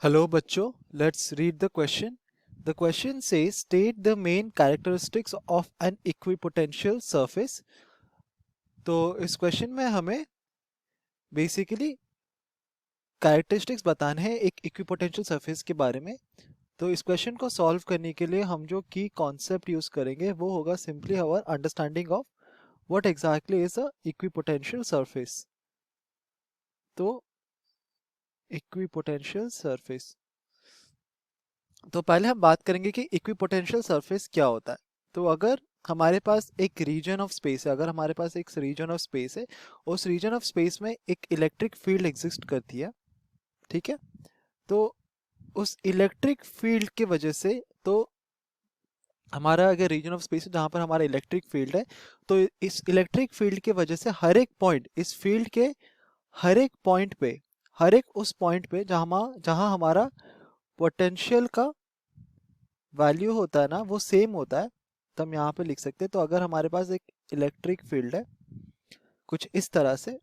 Hello बच्चों, let's read the question. The question says state the main characteristics of an equipotential surface. तो इस question में हमें basically characteristics बताने हैं एक इक्विपोटेंशियल सरफेस के बारे में. तो इस क्वेश्चन को सॉल्व करने के लिए हम जो की कॉन्सेप्ट यूज करेंगे वो होगा simply our understanding of what exactly is a equipotential surface. तो इक्विपोटेंशियल सरफेस, तो पहले हम बात करेंगे कि इक्विपोटेंशियल सरफेस क्या होता है. तो अगर हमारे पास एक रीजन ऑफ स्पेस है, अगर हमारे पास एक रीजन ऑफ स्पेस है, उस रीजन ऑफ स्पेस में एक इलेक्ट्रिक फील्ड एग्जिस्ट करती है. ठीक है. तो उस इलेक्ट्रिक फील्ड की वजह से, तो हमारा अगर रीजन ऑफ स्पेस है जहाँ पर हमारा इलेक्ट्रिक फील्ड है, तो इस इलेक्ट्रिक फील्ड की वजह से हर एक पॉइंट, इस फील्ड के हर एक पॉइंट पे, हर एक उस पॉइंट पे जहाँ जहाँ हमारा पोटेंशियल का वैल्यू होता है ना, वो सेम होता है. तो हम यहाँ पे लिख सकते हैं. तो अगर हमारे पास एक इलेक्ट्रिक फील्ड है कुछ इस तरह से,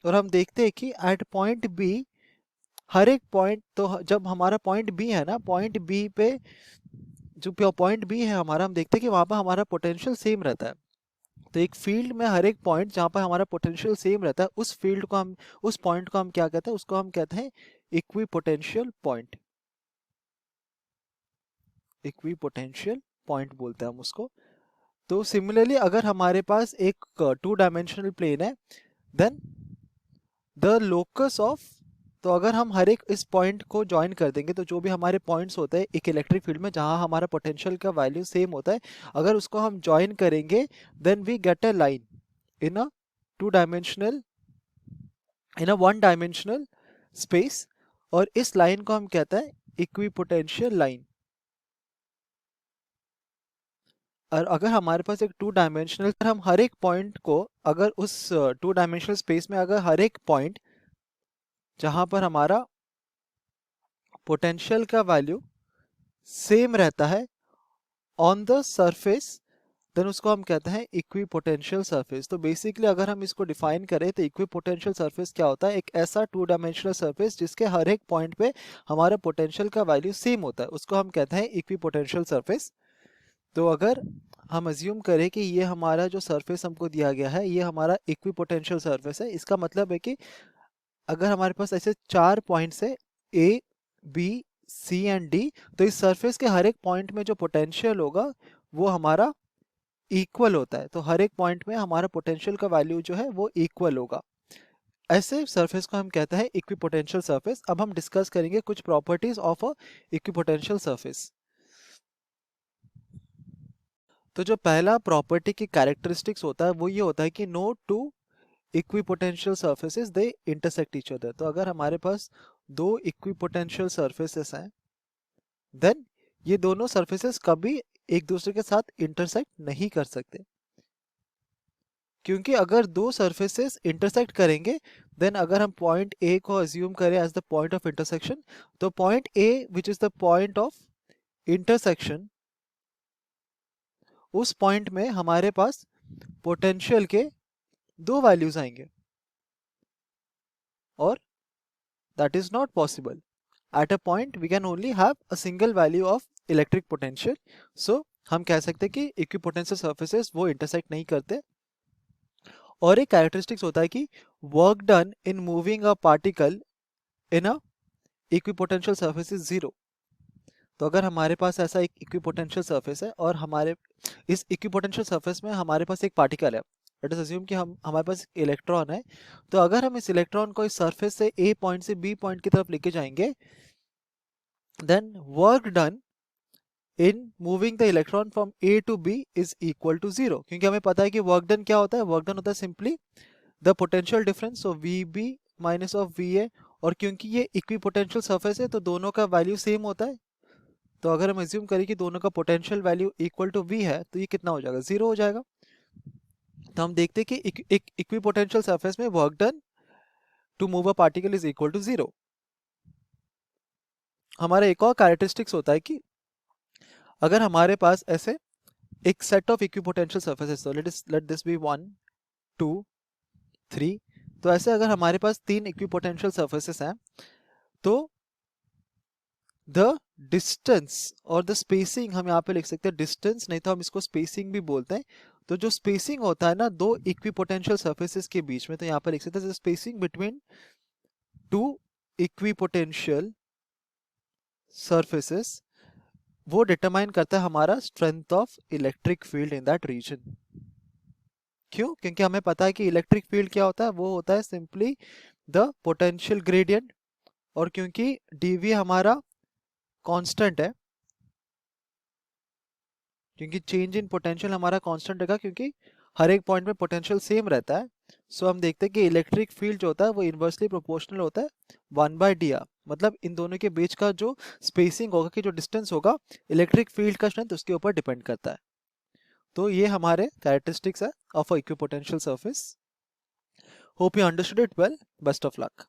और हम देखते हैं कि एट पॉइंट बी, हर एक पॉइंट, तो जब हमारा पॉइंट बी है ना, पॉइंट बी पे जो पॉइंट बी है हमारा, हम देखते हैं कि वहाँ पर हमारा पोटेंशियल सेम रहता है. तो एक फील्ड में हर एक पॉइंट जहाँ पर हमारा पोटेंशियल सेम रहता है, उस फील्ड को हम, उस पॉइंट को हम क्या कहते हैं, उसको हम कहते हैं इक्विपोटेंशियल पॉइंट. इक्विपोटेंशियल पॉइंट बोलते हैं हम उसको. तो सिमिलरली अगर हमारे पास एक टू डायमेंशनल प्लेन है, देन द लोकस ऑफ, तो अगर हम हर एक इस पॉइंट को ज्वाइन कर देंगे, तो जो भी हमारे पॉइंट्स होते हैं एक इलेक्ट्रिक फील्ड में जहां हमारा पोटेंशियल का वैल्यू सेम होता है, अगर उसको हम ज्वाइन करेंगे, then we get a line in a two dimensional, in a one dimensional space. और इस लाइन को हम कहते हैं इक्विपोटेंशियल लाइन. और अगर हमारे पास एक टू डायमेंशनल, हम हर एक पॉइंट को, अगर उस टू डायमेंशनल स्पेस में अगर हर एक पॉइंट जहां पर हमारा पोटेंशियल का वैल्यू सेम रहता है ऑन द सरफेस, देन उसको हम कहते हैं इक्विपोटेंशियल सरफेस. तो बेसिकली अगर हम इसको डिफाइन करें, तो इक्विपोटेंशियल सरफेस क्या होता है, एक ऐसा टू डायमेंशनल सरफेस जिसके हर एक पॉइंट पे हमारा पोटेंशियल का वैल्यू सेम होता है, उसको हम कहते हैं इक्विपोटेंशियल सरफेस. तो अगर हम अज्यूम करें कि ये हमारा जो सरफेस हमको दिया गया है, ये हमारा इक्विपोटेंशियल सरफेस है, इसका मतलब है कि अगर हमारे पास ऐसे चार पॉइंट्स है, ए, बी, सी एंड डी, तो इस सरफेस के हर एक पॉइंट में जो पोटेंशियल होगा वो हमारा इक्वल होता है. तो हर एक पॉइंट में हमारा पोटेंशियल का वैल्यू जो है वो इक्वल होगा. ऐसे सरफेस को हम कहते हैं इक्विपोटेंशियल सरफेस. अब हम डिस्कस करेंगे कुछ properties of a equipotential surface. तो जो पहला प्रॉपर्टी की कैरेक्टरिस्टिक्स होता है वो ये होता है कि no two equipotential surfaces they intersect each other. तो अगर हमारे पास दो इक्विपोटेंशियल सर्फेसेस हैं, देन ये दोनों सर्फेसेस कभी एक दूसरे के साथ इंटरसेक्ट नहीं कर सकते. क्योंकि अगर दो सर्फेसेस इंटरसेक्ट करेंगे, देन अगर हम पॉइंट ए को अज्यूम करें as the point of intersection, तो point A which is the point of intersection, उस पॉइंट में हमारे पास पोटेंशियल के दो वैल्यूज आएंगे, और that is not possible. At a point we can only have a single value of electric potential. So हम कह सकते हैं कि इक्विपोटेंशियल सर्फेसेस वो इंटरसेक्ट नहीं करते. और एक कैरेक्टरिस्टिक्स होता है कि work done in moving a particle in a equipotential surface is zero. तो अगर हमारे पास ऐसा एक इक्विपोटेंशियल सर्फेस है, और हमारे इस इक्विपोटेंशियल सर्फेस में हमारे पास एक पार्टिकल है, लेट अस अज्यूम कि हम, हमारे पास इलेक्ट्रॉन है. तो अगर हम इस इलेक्ट्रॉन को इस सरफेस से ए पॉइंट से बी पॉइंट की तरफ लेके जाएंगे, then work done in moving the electron from A to B is equal to zero. क्योंकि हमें पता है कि work done क्या होता है, work done होता है simply the potential difference of VB minus of VA. और क्योंकि ये इक्विपोटेंशियल सरफेस है, तो दोनों का वैल्यू सेम होता है. तो अगर हम एज्यूम करें कि दोनों का potential value equal to V है, तो ये कितना हो जाएगा, जीरो हो जाएगा. तो हम देखते हैं कि इक्विपोटेंशियल सरफेस में work done to move a particle is equal to zero. हमारा एक और कैरेक्टरिस्टिक्स होता है कि अगर हमारे पास ऐसे एक सेट ऑफ इक्विपोटेंशियल सर्फेसेस, तो लेट दिस बी 1 2 3. तो ऐसे अगर हमारे पास तीन इक्विपोटेंशियल सर्फेसेस हैं, तो द डिस्टेंस और द स्पेसिंग, हम यहाँ पे लिख सकते हैं डिस्टेंस, नहीं तो हम इसको स्पेसिंग भी बोलते हैं। तो जो स्पेसिंग होता है ना दो इक्विपोटेंशियल सरफेसेस के बीच में, तो यहाँ पे लिख सकते हैं spacing between two equipotential surfaces, वो डिटरमाइन करता है हमारा strength of electric field in that region. क्यों? क्योंकि हमें पता है कि इलेक्ट्रिक फील्ड क्या होता है, वो होता है सिंपली द पोटेंशियल ग्रेडियंट, और क्योंकि डीवी हमारा कांस्टेंट है, क्योंकि चेंज इन पोटेंशियल हमारा कांस्टेंट रहेगा, क्योंकि हर एक पॉइंट में पोटेंशियल सेम रहता है। सो हम देखते हैं कि इलेक्ट्रिक फील्ड जो होता है वो इन्वर्सली प्रोपोर्शनल होता है 1/dr, मतलब इन दोनों के बीच का जो स्पेसिंग होगा, कि जो डिस्टेंस होगा, इलेक्ट्रिक फील्ड का स्ट्रेंथ उसके ऊपर डिपेंड करता है। तो ये हमारे कैरेक्टरिस्टिक्स है of a equipotential surface. Hope you understood it well, best of luck.